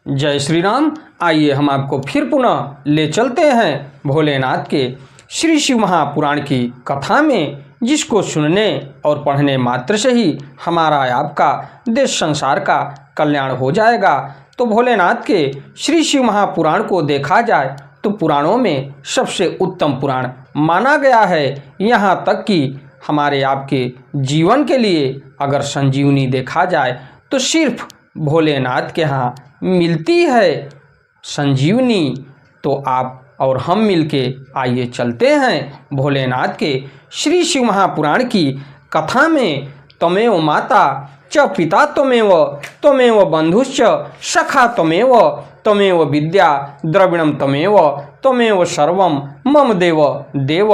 जय श्री राम। आइए हम आपको फिर पुनः ले चलते हैं भोलेनाथ के श्री शिव महापुराण की कथा में, जिसको सुनने और पढ़ने मात्र से ही हमारा आपका देश संसार का कल्याण हो जाएगा। तो भोलेनाथ के श्री शिव महापुराण को देखा जाए तो पुराणों में सबसे उत्तम पुराण माना गया है। यहाँ तक कि हमारे आपके जीवन के लिए अगर संजीवनी देखा जाए तो सिर्फ भोलेनाथ के यहाँ मिलती है संजीवनी। तो आप और हम मिलके आइए चलते हैं भोलेनाथ के श्री शिव महापुराण की कथा में। त्वमेव माता च पिता त्वमेव, त्वमेव बंधुश्च सखा त्वमेव, त्वमेव विद्या द्रविणम त्वमेव, त्वमेव सर्वम मम देव देव।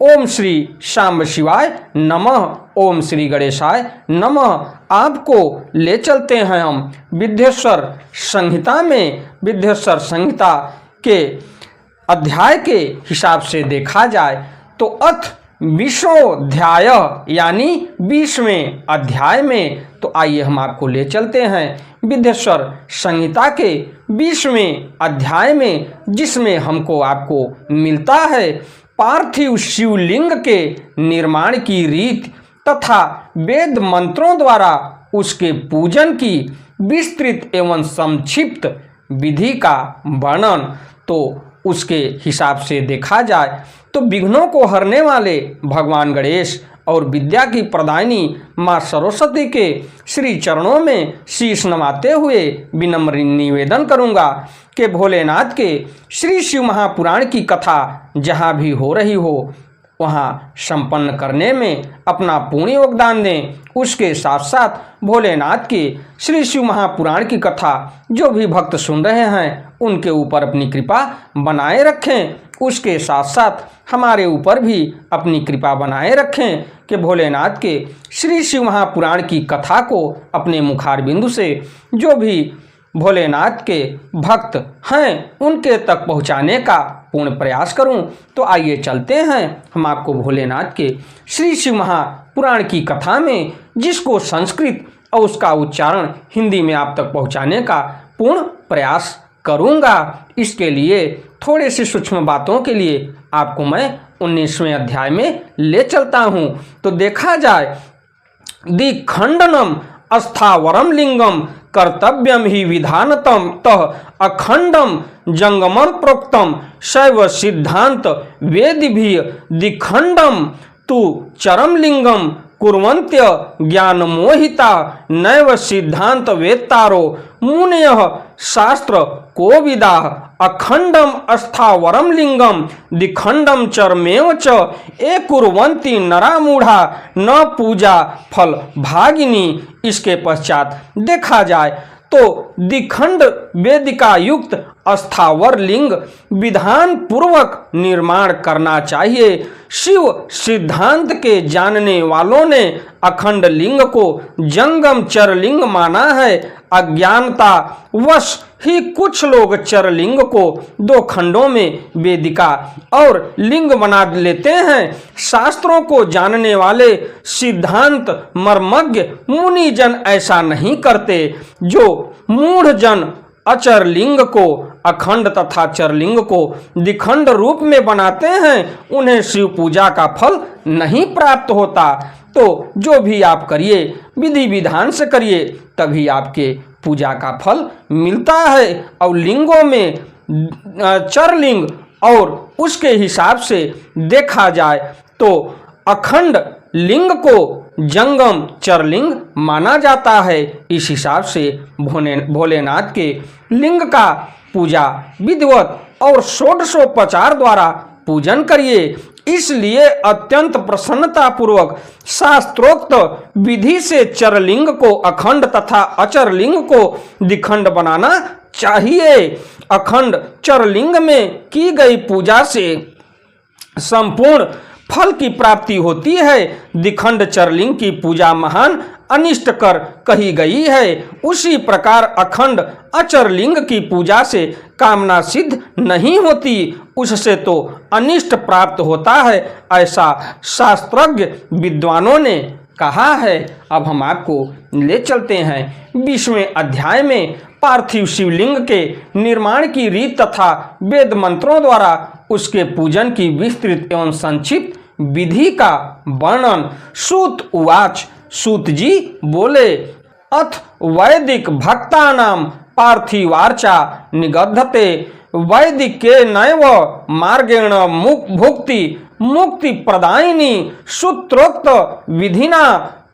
ओम श्री शांब शिवाय नमः, ओम श्री गणेशाय नमः। आपको ले चलते हैं हम विद्येश्वर संहिता में। विद्येश्वर संहिता के अध्याय के हिसाब से देखा जाए तो अथ 20वां यानी 20वें अध्याय में। तो आइए हम आपको ले चलते हैं विद्येश्वर संहिता के 20वें अध्याय में, जिसमें हमको आपको मिलता है पार्थिव शिवलिंग के निर्माण की रीत तथा वेद मंत्रों द्वारा उसके पूजन की विस्तृत एवं संक्षिप्त विधि का वर्णन। तो उसके हिसाब से देखा जाए तो विघ्नों को हरने वाले भगवान गणेश और विद्या की प्रदायिनी माँ सरस्वती के श्री चरणों में शीश नवाते हुए विनम्र निवेदन करूँगा कि भोलेनाथ के श्री शिव महापुराण की कथा जहाँ भी हो रही हो वहाँ संपन्न करने में अपना पूर्ण योगदान दें। उसके साथ साथ भोलेनाथ के श्री शिव महापुराण की कथा जो भी भक्त सुन रहे हैं उनके ऊपर अपनी कृपा बनाए रखें। उसके साथ साथ हमारे ऊपर भी अपनी कृपा बनाए रखें कि भोलेनाथ के श्री शिव महापुराण की कथा को अपने मुखारबिंदु से जो भी भोलेनाथ के भक्त हैं उनके तक पहुंचाने का पूर्ण प्रयास करूं। तो आइए चलते हैं हम आपको भोलेनाथ के श्री शिव महापुराण की कथा में, जिसको संस्कृत और उसका उच्चारण हिंदी में आप तक पहुंचाने का पूर्ण प्रयास करूंगा। इसके लिए थोड़े से सूक्ष्म बातों के लिए आपको मैं 19वें अध्याय में ले चलता हूं। तो देखा जाए दिखंडनम अस्थावरम लिंगम कर्तव्यम ही विधानतम तह अखंडम जंगमर प्रोक्तम शैव सिद्धांत वेद भी दिखंडम तु चरम लिंगम कुर्वन्त्य ज्ञान मोहिता नैव सिद्धांत वेत्तारो मुनयः शास्त्र कोविदा अखंडम अस्थावरम लिंगम दिखंडम चरमेव च ए कुर्वन्ति नरा मूढ़ा न पूजा फल भागिनी। इसके पश्चात देखा जाए तो दिखंड वेदिका युक्त अस्थावर लिंग विधान पूर्वक निर्माण करना चाहिए। शिव सिद्धांत के जानने वालों ने अखंड लिंग को जंगम चरलिंग माना है। अज्ञानता वश ही कुछ लोग चरलिंग को 2 खंडों में वेदिका और लिंग बना लेते हैं। शास्त्रों को जानने वाले सिद्धांत मर्मज्ञ मुनि जन ऐसा नहीं करते। जो मूढ़ जन अचर लिंग को अखंड तथा चरलिंग को दिखंड रूप में बनाते हैं उन्हें शिव पूजा का फल नहीं प्राप्त होता। तो जो भी आप करिए विधि विधान से करिए तभी आपके पूजा का फल मिलता है। और लिंगों में चरलिंग और उसके हिसाब से देखा जाए तो अखंड लिंग को जंगम चरलिंग माना जाता है। इस हिसाब से भोलेनाथ के लिंग का पूजा विधिवत और षोडशोपचार द्वारा पूजन करिए। इसलिए अत्यंत प्रसन्नता पूर्वक शास्त्रोक्त विधि से चरलिंग को अखंड तथा अचर लिंग को दिखंड बनाना चाहिए। अखंड चरलिंग में की गई पूजा से संपूर्ण फल की प्राप्ति होती है। दिखंड चरलिंग की पूजा महान अनिष्ट कर कही गई है। उसी प्रकार अखंड अचर लिंग की पूजा से कामना सिद्ध नहीं होती, उससे तो अनिष्ट प्राप्त होता है। ऐसा शास्त्रज्ञ विद्वानों ने कहा है। अब हम आपको ले चलते हैं 20वें अध्याय में पार्थिव शिवलिंग के निर्माण की रीत तथा वेद मंत्रों द्वारा उसके पूजन की विस्तृत एवं संक्षिप्त विधि का वर्णन। सूत उवाच, सूत जी बोले, अथ वैदिक भक्तानां पार्थिवार्चा निगद्धते वैदिक के नैव मार्गेण मुक्ति प्रदायिनी सूत्रोक्त विधिना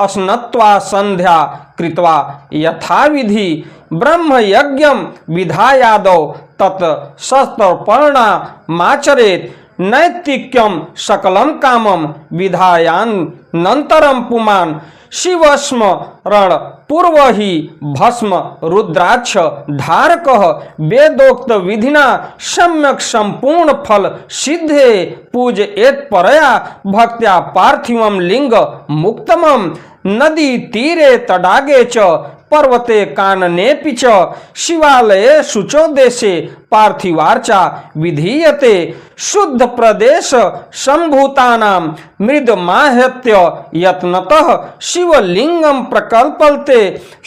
अस्नत्वा संध्या कृत्वा यथाविधि ब्रह्म यज्ञं विधायादौ तत् शस्त्रपर्णा माचरेत् नैतिक्यं सकलं कामं विधायानन्तरं पुमान् शिवस्मरण पूर्व ही भस्म रुद्राक्ष धारकः वेदोक्त विधिना सम्यक संपूर्ण फल सिद्धे पूजयेत् परया भक्त्या पार्थिवं लिंग मुक्तमं नदी तीरे तडागे च पर्वते काननेपि च शिवालये शुचो देशे पार्थिवार्चा विधीयते शुद्ध प्रदेश संभूतानां मृद माह्यत्य यत्नतः शिवलिंगं प्रकल्पलते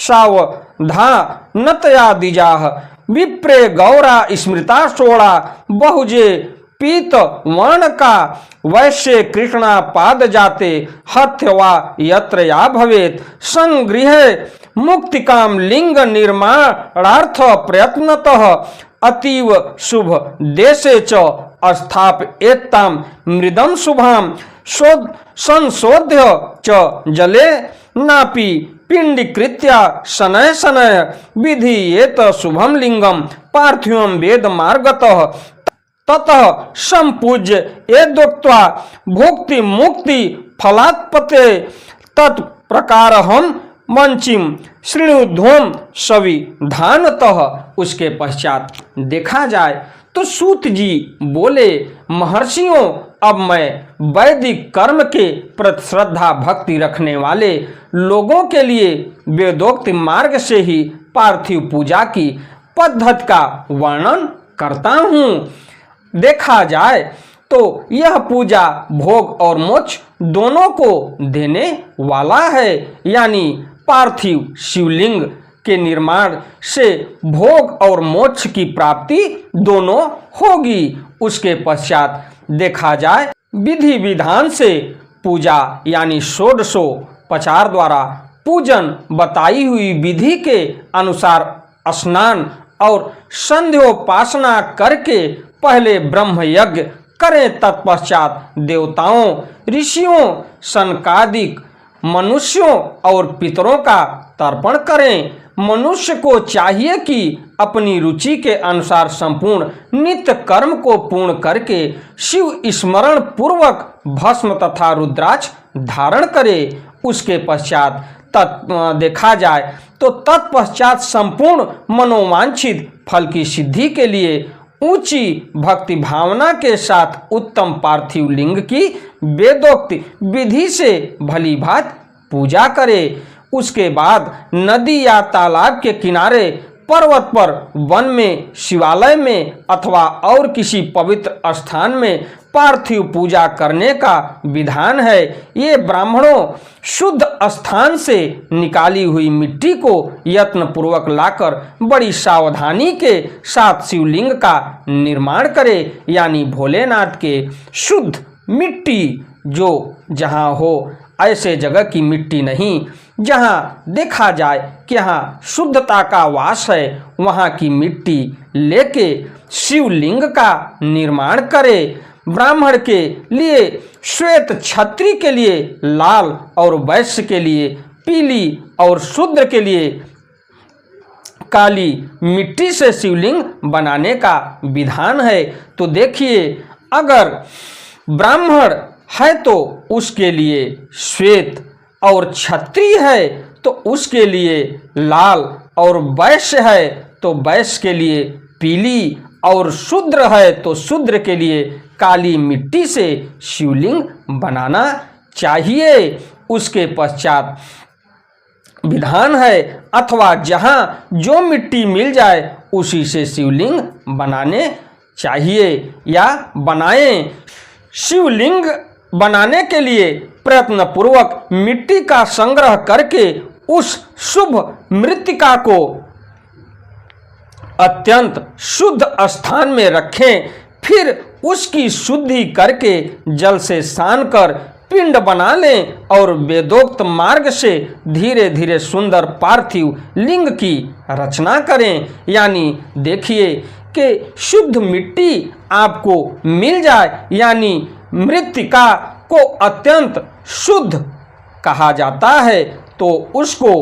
सावधानतया द्विजाः विप्रे गौरा स्मृता सोड़ा बहुजे पीत वर्ण का वैश्य कृष्णा पाद जाते हथ्यवा यत्र या भवेत संगृह मुक्तिकाम लिंग निर्माणार्थ प्रयत्नतः अतीव शुभ देशे च स्थापयेत्तां मृदं शुभां संशोध्य च जले नापि पिंडीकृत्या शनय शनय विधीयेत शुभम लिंगम पार्थिवं वेद मार्गतः ततः संपूज्य एदोक्त्वा भुक्ति मुक्ति फलात्पते तत्प्रकार हम मंचिम श्रीणुध्वम सविधानतः। उसके पश्चात देखा जाए तो सूत जी बोले, महर्षियों, अब मैं वैदिक कर्म के प्रति श्रद्धा भक्ति रखने वाले लोगों के लिए वेदोक्त मार्ग से ही पार्थिव पूजा की पद्धति का वर्णन करता हूँ। देखा जाए तो यह पूजा भोग और मोक्ष दोनों को देने वाला है, यानी पार्थिव शिवलिंग के निर्माण से भोग और मोक्ष की प्राप्ति दोनों होगी। उसके पश्चात देखा जाए विधि विधान से पूजा यानी षोडशोपचार द्वारा पूजन बताई हुई विधि के अनुसार स्नान और संध्योपासना करके पहले ब्रह्म यज्ञ करें, तत्पश्चात देवताओं, ऋषियों, सनकादिक मनुष्यों और पितरों का तर्पण करें। मनुष्य को चाहिए कि अपनी रुचि के अनुसार संपूर्ण नित्य कर्म को पूर्ण करके शिव स्मरण पूर्वक भस्म तथा रुद्राक्ष धारण करे। उसके पश्चात देखा जाए तो तत्पश्चात संपूर्ण मनोवांछित फल की सिद्धि के लिए ऊंची भक्ति भावना के साथ उत्तम पार्थिव लिंग की वेदोक्त विधि से भली भांति पूजा करे। उसके बाद नदी या तालाब के किनारे, पर्वत पर, वन में, शिवालय में अथवा और किसी पवित्र स्थान में पार्थिव पूजा करने का विधान है। ये ब्राह्मणों शुद्ध स्थान से निकाली हुई मिट्टी को यत्न पूर्वक लाकर बड़ी सावधानी के साथ शिवलिंग का निर्माण करे, यानी भोलेनाथ के शुद्ध मिट्टी जो जहाँ हो, ऐसे जगह की मिट्टी नहीं। जहाँ देखा जाए कि यहाँ शुद्धता का वास है, वहाँ की मिट्टी लेके शिवलिंग का निर्माण करे। ब्राह्मण के लिए श्वेत, क्षत्रिय के लिए लाल और वैश्य के लिए पीली और शूद्र के लिए काली मिट्टी से शिवलिंग बनाने का विधान है। तो देखिए, अगर ब्राह्मण है तो उसके लिए श्वेत और क्षत्रिय है तो उसके लिए लाल, और वैश्य है तो वैश्य के लिए पीली, और शूद्र है तो शूद्र के लिए काली मिट्टी से शिवलिंग बनाना चाहिए। उसके पश्चात विधान है, अथवा जहाँ जो मिट्टी मिल जाए उसी से शिवलिंग बनाने चाहिए या बनाएं। शिवलिंग बनाने के लिए प्रयत्न पूर्वक मिट्टी का संग्रह करके उस शुभ मृत्तिका को अत्यंत शुद्ध स्थान में रखें। फिर उसकी शुद्धि करके जल से सान कर पिंड बना लें और वेदोक्त मार्ग से धीरे धीरे सुंदर पार्थिव लिंग की रचना करें। यानी देखिए कि शुद्ध मिट्टी आपको मिल जाए, यानी मृत्तिका को अत्यंत शुद्ध कहा जाता है, तो उसको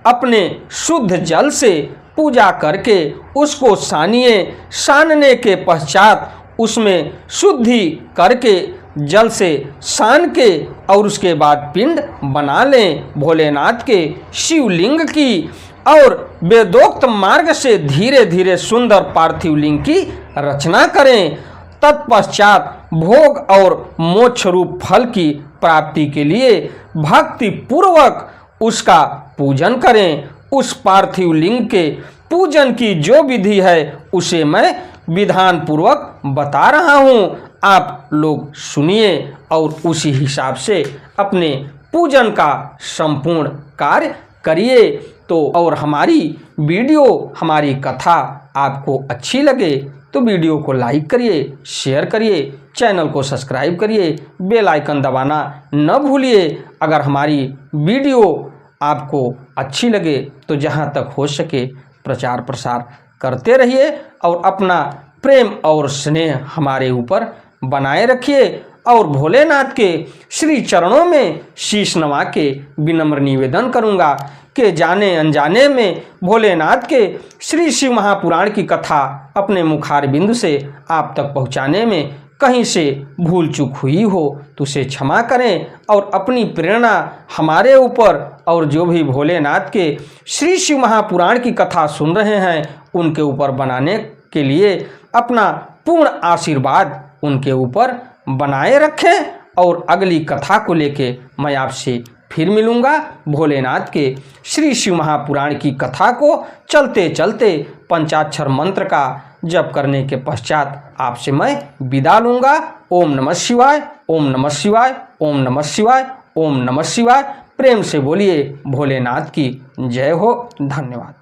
अपने शुद्ध जल से पूजा करके उसको सानिए। सानने के पश्चात उसमें शुद्धि करके जल से सान के और उसके बाद पिंड बना लें भोलेनाथ के शिवलिंग की और वेदोक्त मार्ग से धीरे धीरे सुंदर पार्थिव लिंग की रचना करें। तत्पश्चात भोग और मोक्ष रूप फल की प्राप्ति के लिए भक्ति पूर्वक उसका पूजन करें। उस पार्थिव लिंग के पूजन की जो विधि है उसे मैं विधान पूर्वक बता रहा हूँ, आप लोग सुनिए और उसी हिसाब से अपने पूजन का संपूर्ण कार्य करिए। तो और हमारी वीडियो, हमारी कथा आपको अच्छी लगे तो वीडियो को लाइक करिए, शेयर करिए, चैनल को सब्सक्राइब करिए, बेल आइकन दबाना न भूलिए। अगर हमारी वीडियो आपको अच्छी लगे तो जहाँ तक हो सके प्रचार प्रसार करते रहिए और अपना प्रेम और स्नेह हमारे ऊपर बनाए रखिए और भोलेनाथ के श्री चरणों में शीश नवा के विनम्र निवेदन करूंगा कि जाने अनजाने में भोलेनाथ के श्री शिव महापुराण की कथा अपने मुखार बिंदु से आप तक पहुंचाने में कहीं से भूल चूक हुई हो तो उसे क्षमा करें और अपनी प्रेरणा हमारे ऊपर और जो भी भोलेनाथ के श्री शिव महापुराण की कथा सुन रहे हैं उनके ऊपर बनाने के लिए अपना पूर्ण आशीर्वाद उनके ऊपर बनाए रखें। और अगली कथा को लेके मैं आपसे फिर मिलूंगा। भोलेनाथ के श्री शिव महापुराण की कथा को चलते चलते पंचाक्षर मंत्र का जप करने के पश्चात आपसे मैं विदा लूंगा। ओम नमः शिवाय, ओम नमः शिवाय, ओम नमः शिवाय, ओम नमः शिवाय। प्रेम से बोलिए भोलेनाथ की जय हो। धन्यवाद।